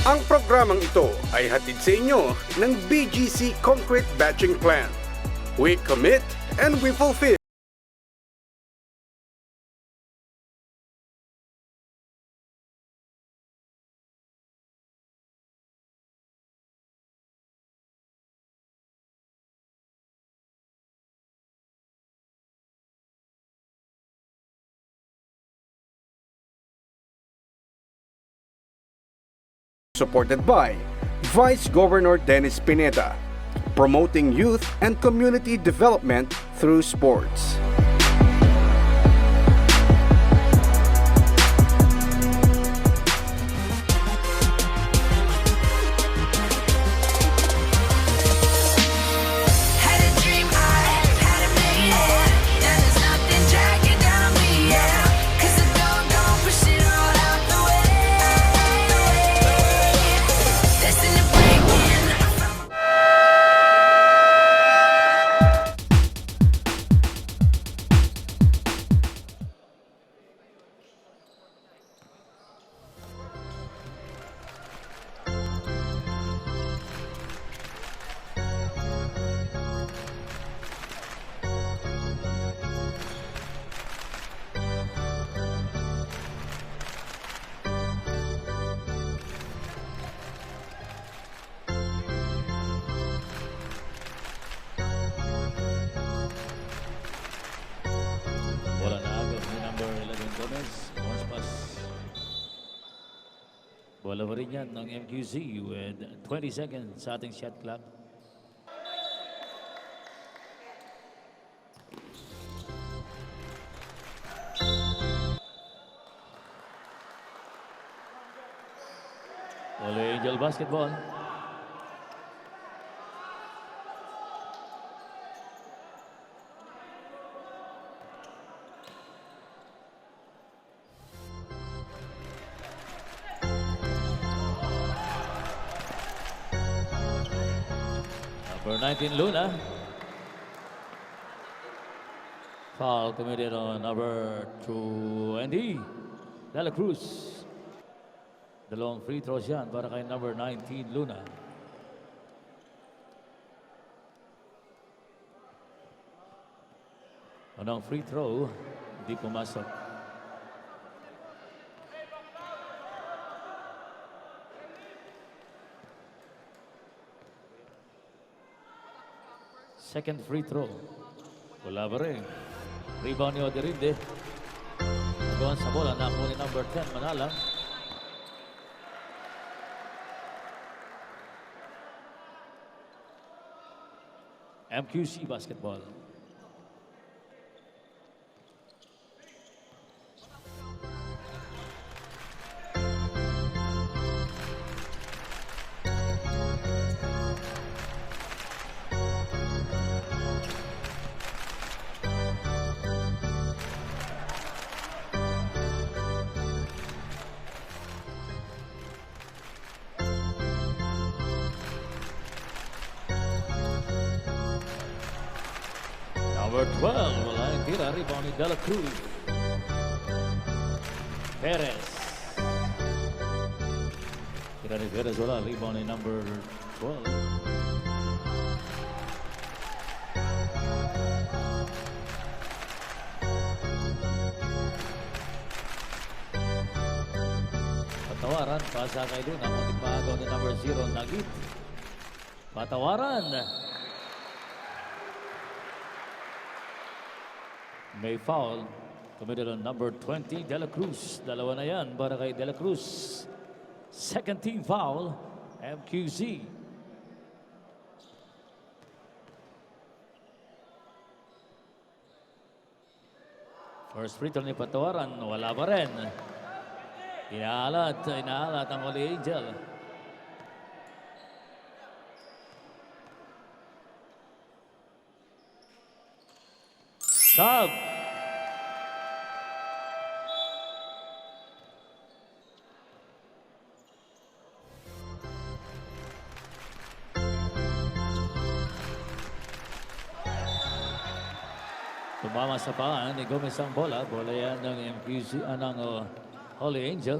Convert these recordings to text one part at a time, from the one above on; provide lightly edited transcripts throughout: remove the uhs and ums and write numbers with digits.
Ang programang ito ay hatid sa inyo ng BGC Concrete Batching Plant. We commit and we fulfill. Supported by Vice Governor Dennis Pineda, promoting youth and community development through sports. Bola na agad ni number 11 Gomez. Once pass. Bola pa rin yan ng MQC with 20 seconds sa ating shot clock. Holy Angel basketball. Number 19, Luna. Foul committed on number 20, Dela Cruz. Dalawang free throws yan para kay number 19, Luna. Anong free throw, hindi pumasok. Second free throw. Wala pa rin. Rebound ni Oderinde. Nagawan sa bola. Nakuha ni number 10, Manalang. MQC basketball. Number 12, wala yung tira. Rebound ni Dela Cruz. Perez. Tira ni Perez, wala. Rebound ni number 12. Patawaran, pasa kay Luna. Muntik maagaw ni number 0, Nagit. Patawaran. May foul committed on number 20, Dela Cruz. Dalawa na yan para kay Dela Cruz. Second team foul, MQC. First free throw ni Patawaran, wala pa rin. Inaalat ang Holy Angel. Sub. Tumama sa paan ni Gomez ang bola. Bola yan ng MQC, ng Holy Angel.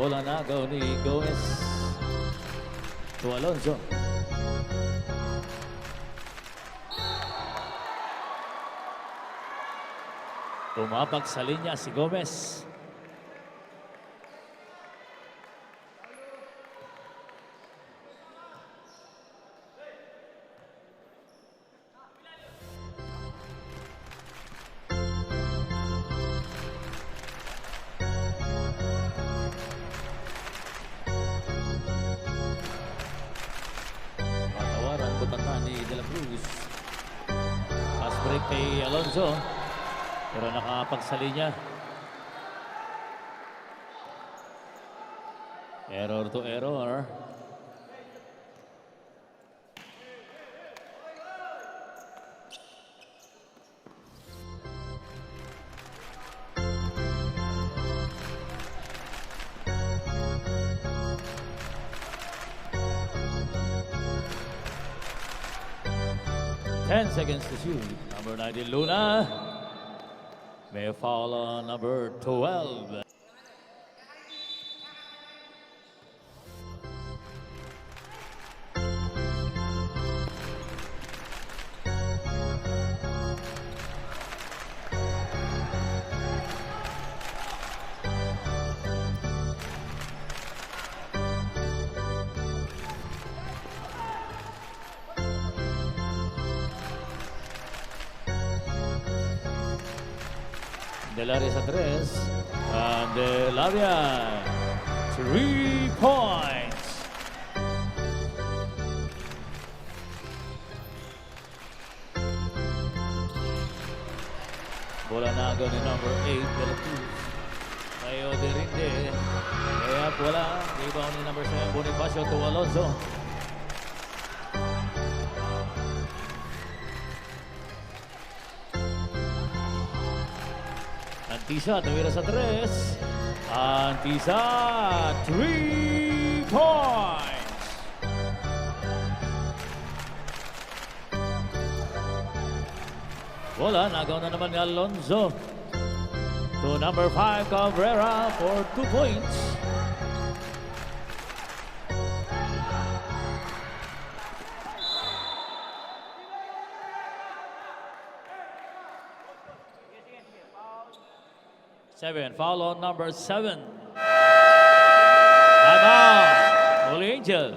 Bola nagaw ni Gomez to Alonzo. Tumapag sa linya si Gomez. Patawaran, butatan ni De La Cruz. Pass break kay Alonzo. Pero nakapagsali niya. Error to error. Ten seconds to shoot. Number 19, Luna. May foul on number 12. Delaria sa 3. And Delaria, 3 points. Bola na agaw ni number 8, De La Cruz. Tayo de Rinde. Kaya wala. Rebound ni number 7, Bonifacio to Alonzo. Antisa, tumira sa 3. Antisa, 3 points. Bola, nagaw na naman ni Alonzo. To number 5, Cabrera for 2 points. Foul on number 7. Time out. Holy Angel.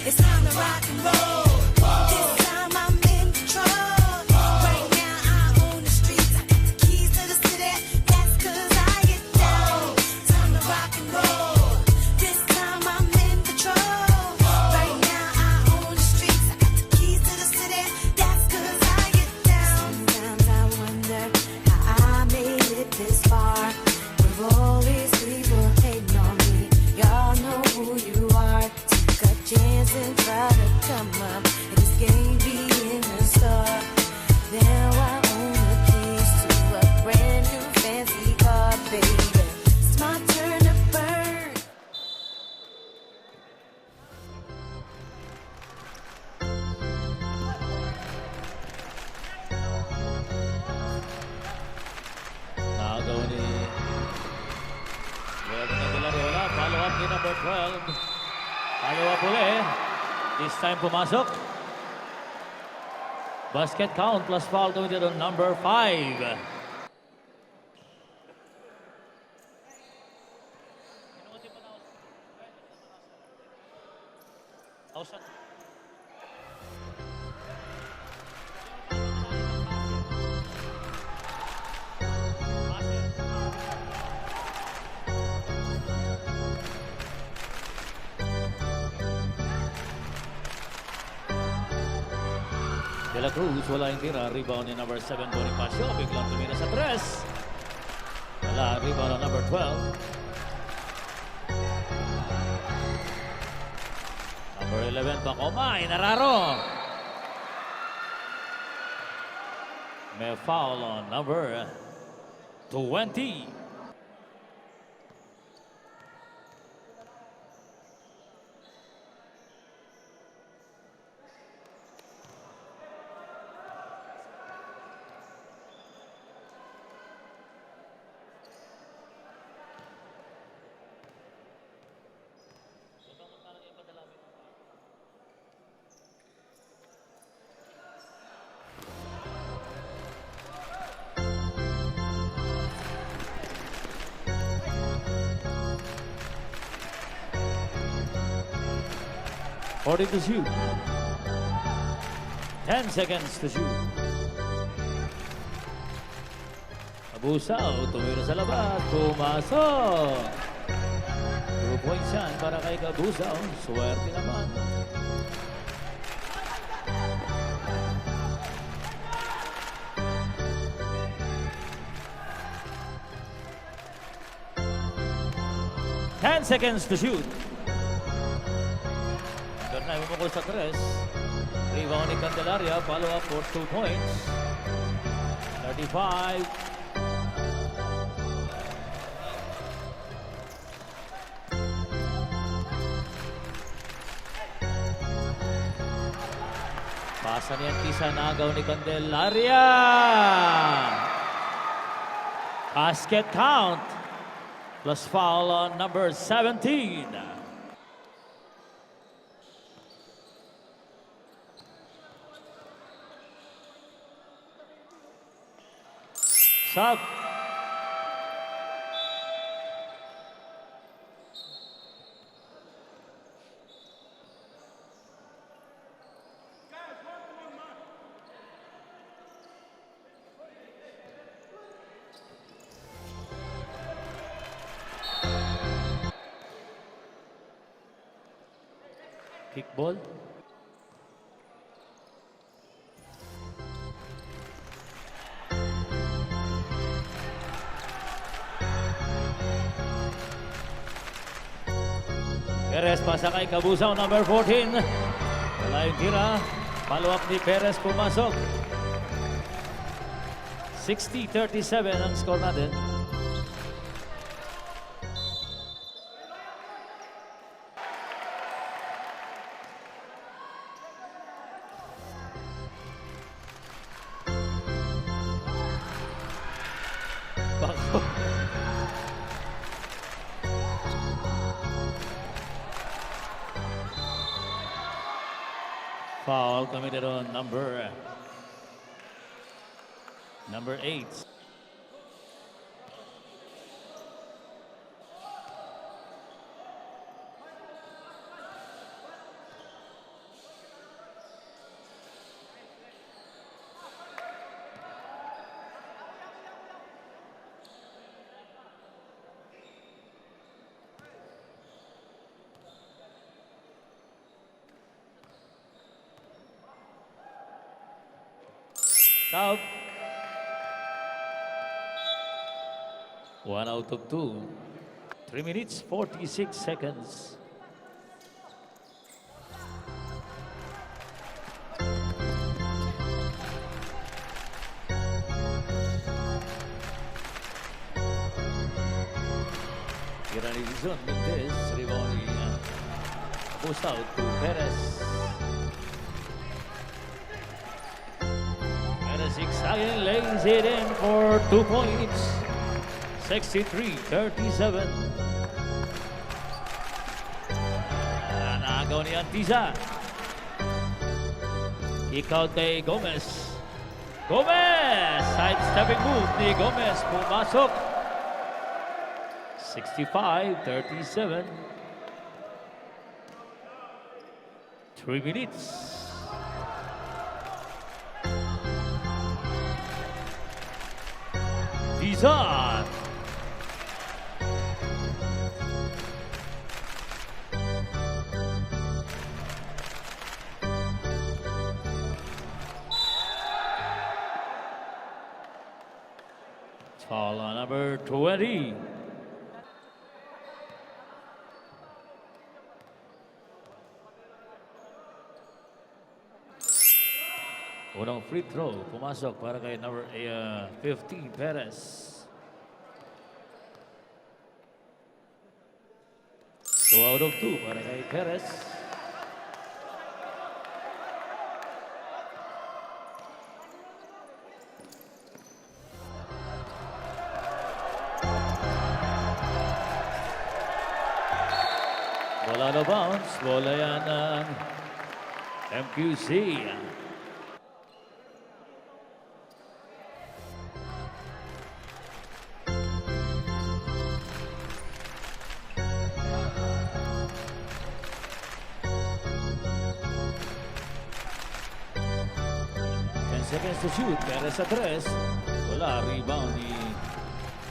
It's time to rock and roll. This time I'm in control. Right now I own the streets. I got the keys to the city. That's 'cause I get down. Time to rock and roll. This time I'm in control. Right now I own the streets. I got the keys to the city. That's 'cause I get down. Sometimes I wonder how I made it this far. With all these people hating on me. Y'all know who you are. Take a chance and try to come up. And this game be in the store. Now I own the keys to a brand new fancy car, baby. It's my turn to burn. Nagaw ni Delaria. Follow up ni number 12. Follow up ulit. This time pumasok. Basket count plus foul committed on number 5. De La Cruz, wala yung tira. Rebound ni number 7, Bonifacio. Biglang tumira sa 3. Wala, rebound on number 12. Number 11, Pacomay. Nararo. May foul on number 20. 40 to shoot. 10 seconds to shoot. Kabusao, tumira sa labas, pumasok. 2 points yan para kay Kabusao. Swerte naman. Ten seconds to shoot. Hanggang na bumukol sa tres. Rebound ni Candelaria. Follow up for 2 points. 35. Pasa niyan Tisa, nagaw ni Candelaria. Basket count. Plus foul on number 17. Sub. Kickball. Perez pasa kay Kabusao, number 14. Wala yung tira. Follow up ni Perez, pumasok. 60-37 ang score natin. Bako. Foul committed on number 8. Out. 1 out of 2. 3 minutes, 46 seconds. Tira ni Dizon Mendez. Rebound ni post out to Perez. Zigzagging lays it in for 2 points. 63-37. Nagaw ni Antiza. Kick out kay Gomez. Gomez! Side-stepping move ni Gomez. Pumasok. 65-37. 3 minutes. Dizon. Foul on number 20. Unang free throw, pumasok para kay number 15, Perez. Two out of 2 para kay Perez. Bola na bounce, bola yan ng MQC. seconds to shoot. Perez sa 3. Wala. Rebound ni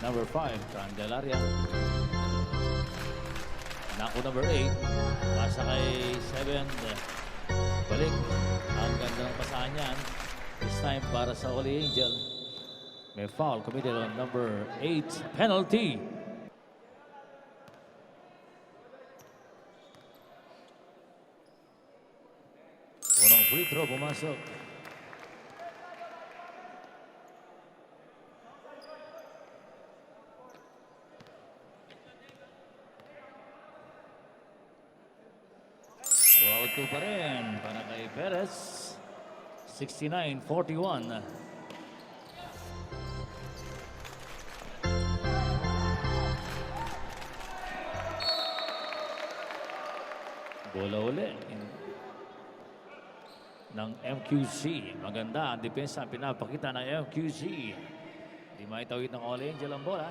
number 5, Candelaria. Nako number 8. Pasa kay 7. Balik. Ang ganda ng pasahan yan. This time para sa Holy Angel. May foul committed on number 8. Penalty. Unang free throw pumasok. Out to pa rin para kay Perez. 69-41. Bola uli ng MQC. Maganda ang depensa ang pinapakita ng MQC. Di maitawid ng All Angel ang bola.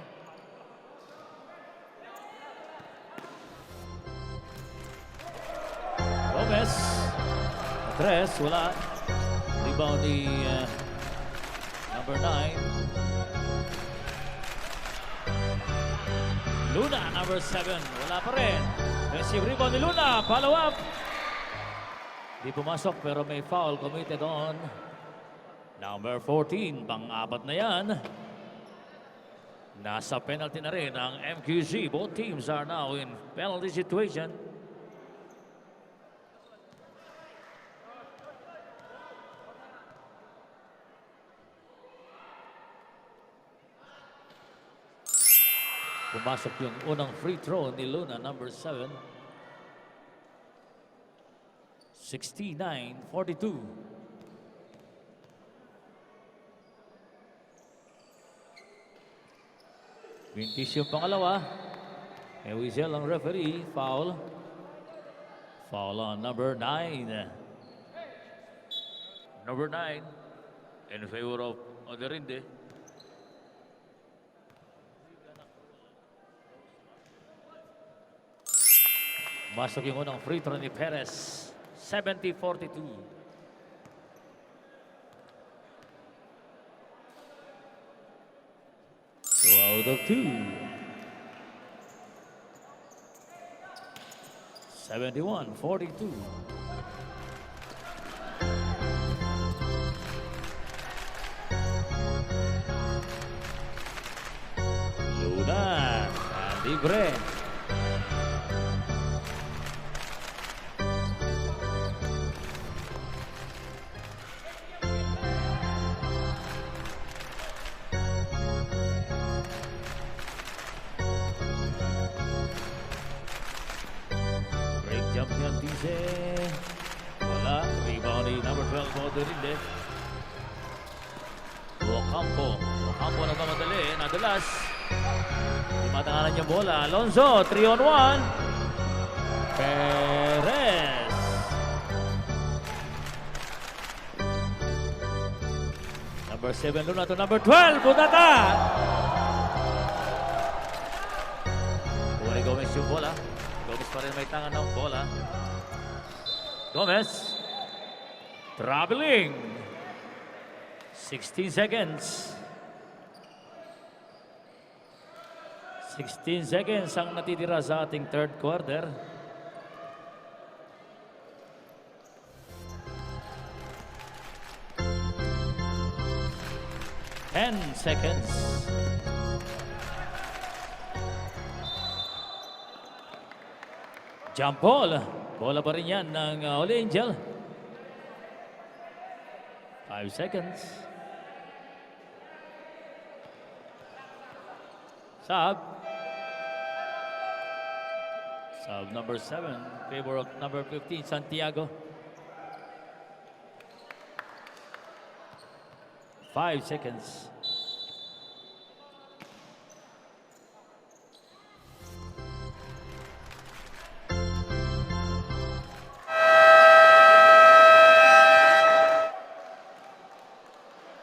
Gomez. 3, wala. Rebound ni number 9. Luna, number 7. Wala pa rin. Defensive rebound ni Luna. Follow up. Di pumasok pero may foul committed on number 14. Pang-apat na yan. Nasa penalty na rin ang MQC. Both teams are now in penalty situation. Pumasok yung unang free throw ni Luna, number 7. 69-42. Vintage yung pangalawa. May whistle ang referee. Foul. Foul on number 9. Number 9 in favor of Oderinde. Masok yung unang free throw ni Perez. 70-42. So out of 2. 71-42. Luna. Libre. Champion Tise. Wala. Rebound ni number 12 Motorinde. Ocampo. Ocampo nagmamadali. Nadulas. Di matanganan yung bola. Alonso. 3-on-1. Perez. Number 7 Luna to number 12. Butata. Huwag Gomez yung bola. Gomez pa rin may tangan ng bola. Gomez. Traveling. 16 seconds. 16 seconds ang natitira sa ating third quarter. Ten seconds. Jump ball. Bola pa rin yan ng Holy Angel. 5 seconds. Sub. Sub number 7. Favor of number 15, Santiago. 5 seconds.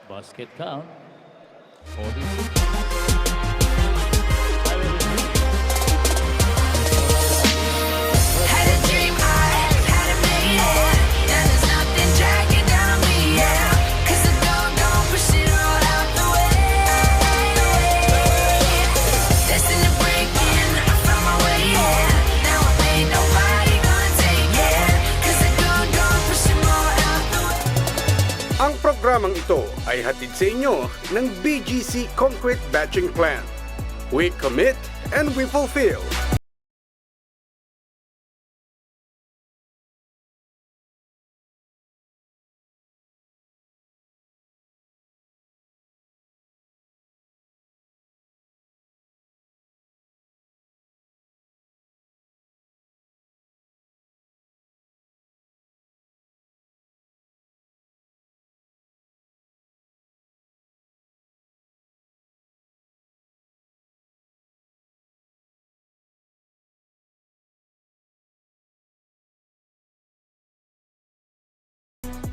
Basket count. 46. Had a dream, I had a million, and there's nothing dragging down me, yeah. 'Cause the Programang ito ay hatid sa inyo ng BGC Concrete Batching Plant. We commit and we fulfill.